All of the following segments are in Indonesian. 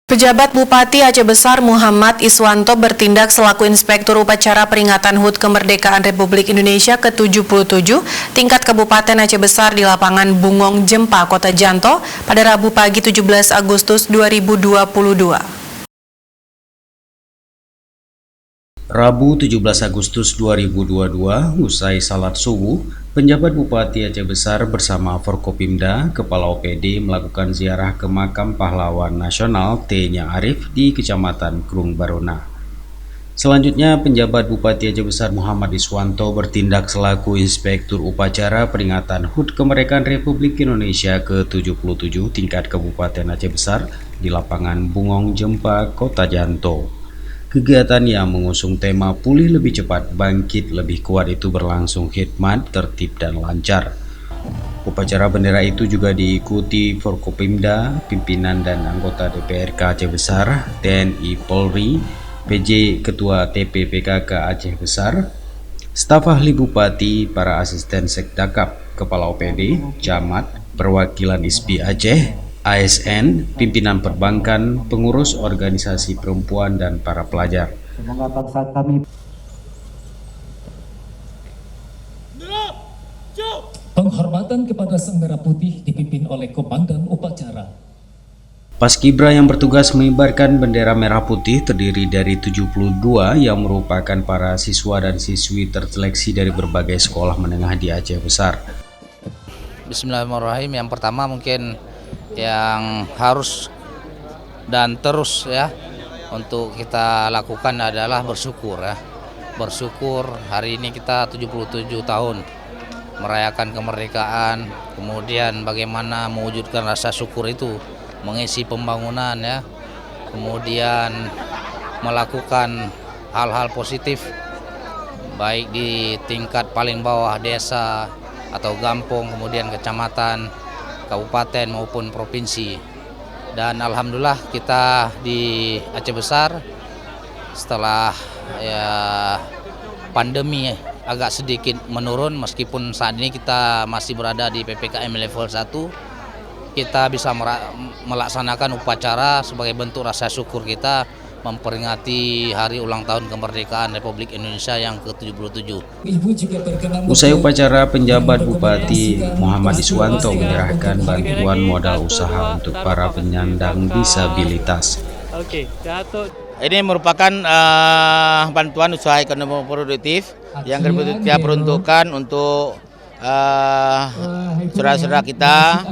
Pejabat Bupati Aceh Besar Muhammad Iswanto bertindak selaku Inspektur Upacara Peringatan HUT Kemerdekaan Republik Indonesia ke-77 tingkat Kabupaten Aceh Besar di lapangan Bungong Jempa, Kota Janto pada Rabu pagi 17 Agustus 2022. Rabu 17 Agustus 2022, usai salat subuh, penjabat Bupati Aceh Besar bersama Forkopimda, Kepala OPD melakukan ziarah ke makam pahlawan nasional T.Nya Arif di Kecamatan Krung Baruna. Selanjutnya, penjabat Bupati Aceh Besar Muhammad Iswanto bertindak selaku Inspektur Upacara Peringatan HUT Kemerdekaan Republik Indonesia ke-77 tingkat Kabupaten Aceh Besar di lapangan Bungong Jempa, Kota Janto. Kegiatan yang mengusung tema pulih lebih cepat, bangkit lebih kuat itu berlangsung khidmat, tertib, dan lancar. Upacara bendera itu juga diikuti Forkopimda, pimpinan dan anggota DPRK Aceh Besar, TNI Polri, PJ Ketua TPPKK Aceh Besar, staf ahli Bupati, para asisten Sekdakap, Kepala OPD, Camat, perwakilan ISPI Aceh, ASN, pimpinan perbankan, pengurus organisasi perempuan, dan para pelajar. Semoga bangsa kami. Penghormatan kepada Sang Merah Putih dipimpin oleh Komandan Upacara. Paskibra yang bertugas mengibarkan bendera merah putih terdiri dari 72 yang merupakan para siswa dan siswi terseleksi dari berbagai sekolah menengah di Aceh Besar. Bismillahirrahmanirrahim. Yang pertama mungkin yang harus dan terus ya untuk kita lakukan adalah bersyukur ya. Bersyukur hari ini kita 77 tahun merayakan kemerdekaan, kemudian bagaimana mewujudkan rasa syukur itu, mengisi pembangunan ya, kemudian melakukan hal-hal positif baik di tingkat paling bawah desa atau kampung, kemudian kecamatan, kabupaten maupun provinsi. Dan alhamdulillah kita di Aceh Besar setelah ya pandemi agak sedikit menurun, meskipun saat ini kita masih berada di PPKM level 1, kita bisa melaksanakan upacara sebagai bentuk rasa syukur kita memperingati hari ulang tahun kemerdekaan Republik Indonesia yang ke-77. Usai upacara, penjabat Bupati Muhammad Iswanto menyerahkan bantuan modal usaha untuk para penyandang disabilitas. Ini merupakan bantuan usaha ekonomi produktif yang kita peruntukkan untuk saudara-saudara kita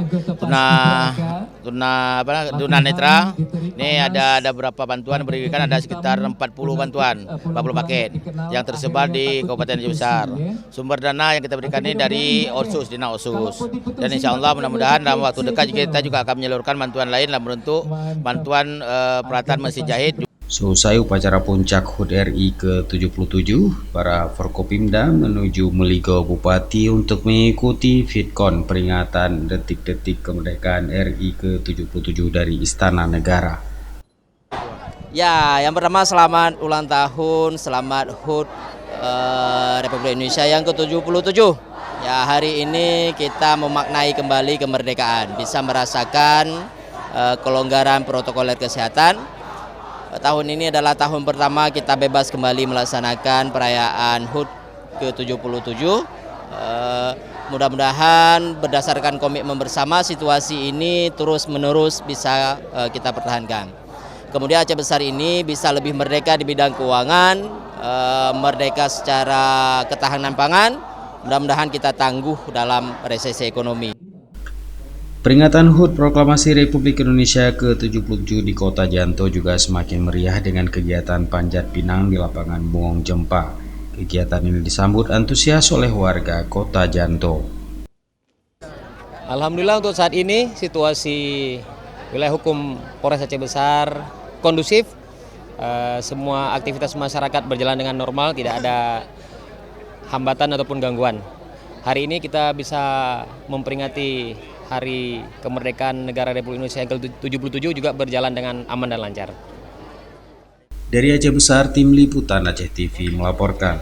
tunanetra. Ini ada beberapa bantuan diberikan, ada sekitar 40 bantuan, 40 paket yang tersebar di Kabupaten Aceh Besar. Sumber dana yang kita berikan ini dari OSUS, Dina OSUS. Dan insya Allah mudah-mudahan dalam waktu dekat kita juga akan menyalurkan bantuan lain dalam bentuk bantuan peralatan mesin jahit. Seusai upacara puncak HUT RI ke-77, para Forkopimda menuju Meligo Bupati untuk mengikuti Vidcon peringatan detik-detik kemerdekaan RI ke-77 dari Istana Negara. Ya, yang pertama selamat ulang tahun, selamat HUT Republik Indonesia yang ke-77. Ya, hari ini kita memaknai kembali kemerdekaan, bisa merasakan kelonggaran protokoler kesehatan. Tahun ini adalah tahun pertama kita bebas kembali melaksanakan perayaan HUT ke-77. Mudah-mudahan berdasarkan komitmen bersama situasi ini terus-menerus bisa kita pertahankan. Kemudian Aceh Besar ini bisa lebih merdeka di bidang keuangan, merdeka secara ketahanan pangan. Mudah-mudahan kita tangguh dalam resesi ekonomi. Peringatan HUT Proklamasi Republik Indonesia ke-77 di Kota Janto juga semakin meriah dengan kegiatan panjat pinang di lapangan Bungong Jempa. Kegiatan ini disambut antusias oleh warga Kota Janto. Alhamdulillah untuk saat ini situasi wilayah hukum Polres Aceh Besar kondusif. Semua aktivitas masyarakat berjalan dengan normal, tidak ada hambatan ataupun gangguan. Hari ini kita bisa memperingati Hari Kemerdekaan Negara Republik Indonesia yang ke-77 juga berjalan dengan aman dan lancar. Dari Aceh Besar, Tim Liputan Aceh TV melaporkan.